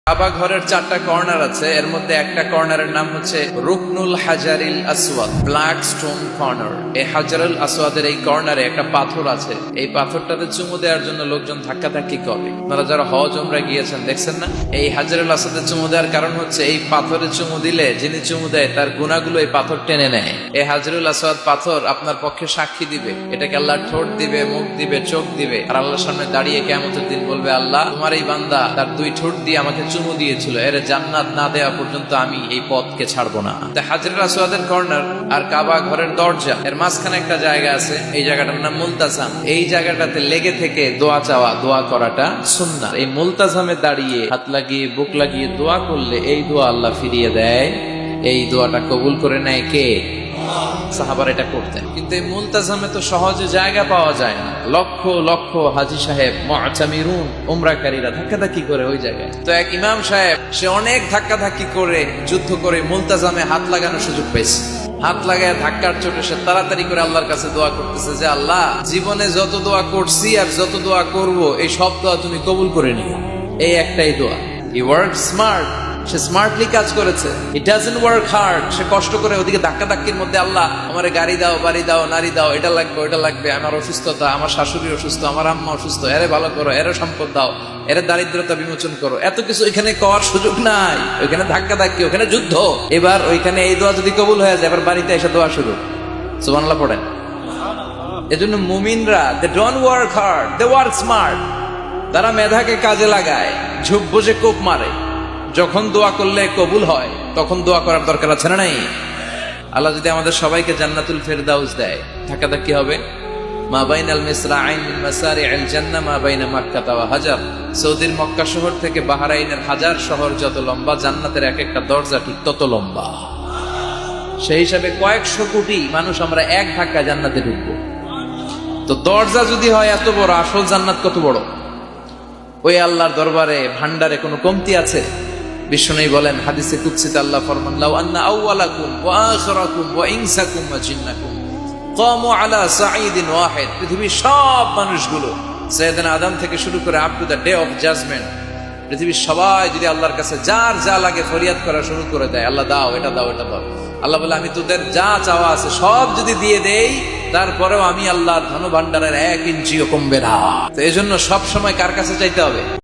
কাবা ঘরের 4টা কর্নার আছে, এর মধ্যে একটা কর্নারের নাম হচ্ছে রুকনুল হাজারিল আসওয়াদ, ব্ল্যাক স্টোন কর্নার। এই হাজারুল আসওয়াদের এই কর্নারে একটা পাথর আছে, এই পাথরটাতে চুমু দেওয়ার জন্য লোকজন ধাক্কাধাক্কি করে। আপনারা যারা হজ উমরা গিয়েছেন দেখছেন না, এই হাজারুল আসওয়াদে চুমু দেওয়ার কারণ হচ্ছে এই পাথরে চুমু দিলে যিনি চুমু দেয় তার গুনাহগুলো এই পাথর টেনে নেয়। এই হাজারুল আসওয়াদ পাথর আপনার পক্ষে সাক্ষী দিবে, এটাকে আল্লাহ ঠোঁট দিবে, মুখ দিবে, চোখ দিবে, আর আল্লাহর সামনে দাঁড়িয়ে কিয়ামতের দিন বলবে, আল্লাহ তোমার এই বান্দা তার 2 ঠোঁট দিয়ে আমাকে চুমু দিয়েছিল, এর জান্নাত না দেওয়া পর্যন্ত আমি এই পথকে ছাড়বো না। হাজরুল আসওয়াদের কর্নার আর কাবা ঘরের দরজা, এর মাঝখানে একটা জায়গা আছে, এই জায়গাটার নাম মুলতাজাম। এই জায়গাটাতে লেগে থেকে দোয়া চাওয়া, দোয়া করাটা সুন্নাহ। এই মুলতাজামে দাঁড়িয়ে হাত লাগিয়ে বুক লাগিয়ে দোয়া করলে এই দোয়া আল্লাহ ফিরিয়ে দেয়, এই দোয়াটা কবুল করে নেয় কে? সাহাবারা এটা করতেন। কিন্তু এই মুলতাজামে তো সহজে জায়গা পাওয়া যায় না, লক্ষ লক্ষ হাজী সাহেব মুতামিরুন উমরাকারীরা ধাক্কাধাক্কি করে ওই জায়গায়। তো এক ইমাম সাহেব, সে অনেক ধাক্কাধাক্কি করে যুদ্ধ করে মুলতাজামে হাত লাগানোর সুযোগ পেয়েছে। হাত লাগায় ধাক্কার চোটে সে তাড়াতাড়ি করে আল্লাহর কাছে দোয়া করতেছে যে, আল্লাহ জীবনে যত দোয়া করছি আর যত দোয়া করব, এই সব দোয়া তুমি কবুল করে নিও। এই একটাই দোয়া। He work smart, say smartly কাজ করেছে। ইট ডাজন্ট ওয়ার্ক হার্ড, সে কষ্ট করে ওদিকে ধাক্কাধাক্কির মধ্যে, আল্লাহ আমার গাড়ি দাও, বাড়ি দাও, নারী দাও, এটা লাগবে ওটা লাগবে, আমার অসুস্থতা, আমার শাশুড়ি অসুস্থ, আমার আম্মা অসুস্থ, এরে ভালো করো, এরে সম্পদ দাও, এর দারিদ্রতা বিমোচন করো, এত কিছু এখানে করার সুযোগ নাই। ওইখানে ধাক্কাধাক্কি, ওখানে যুদ্ধ। এবার ওইখানে এই দোয়া যদি কবুল হয়ে যায়, এবার বাড়িতে এসে দোয়া শুরু। সুবহানাল্লাহ পড়েন। এজন্য মুমিনরা, they don't work hard, they work smart. তারা মেধাকে কাজে লাগায়, ঝুপ বসে কোপ মারে। যখন দোয়া করলে কবুল হয়, তখন দোয়া করার দরকার আছে না নাই? আল্লাহ যদি আমাদের সবাইকে জান্নাতুল ফেরদাউস দেয়, ধাক্কাধাক্কি হবে। মা বাইনাল মিসরাআইন মিন মাসারি'আল জান্নাহ মা বাইনা মাক্কাহ ওয়া হাজার। সৌদির মক্কা শহর থেকে বাহরাইনের হাজার শহর যত লম্বা, জান্নাতের এক একটা দরজা ঠিক তত লম্বা। সেই হিসাবে কয়েকশো কোটি মানুষ আমরা এক ধাক্কায় জান্নাতে ঢুকবো। তো দরজা যদি হয় এত বড়, আসল জান্নাত কত বড়? ওই আল্লাহর দরবারে ভান্ডারে কোনো কমতি আছে? বিষ্ণু বলেন হাদিসে কুদসিতে আল্লাহ ফরমান, লাউ আন্না আউওয়ালাকুম ওয়া আখিরাকুম ওয়া ইনসাকুম ওয়া জিন্নাকুম কামু আলা সাঈদিন ওয়াহিদ। পৃথিবীর সব মানুষগুলো, সাইয়েদনা আদম থেকে শুরু করে up to the day of judgement, পৃথিবীর সবাই যদি আল্লাহর কাছে যার যা লাগে ফরিয়াদ করা শুরু করে দেয়, আল্লাহ দাও, এটা দাও, এটা দাও, আল্লাহ বলে আমি তোদের যা চাওয়া আছে সব যদি দিয়ে দেই, তারপরেও আমি আল্লাহর ধন ভান্ডারের 1 ইঞ্চিও কমবে না। তো এই জন্য সবসময় কার কাছে চাইতে হবে?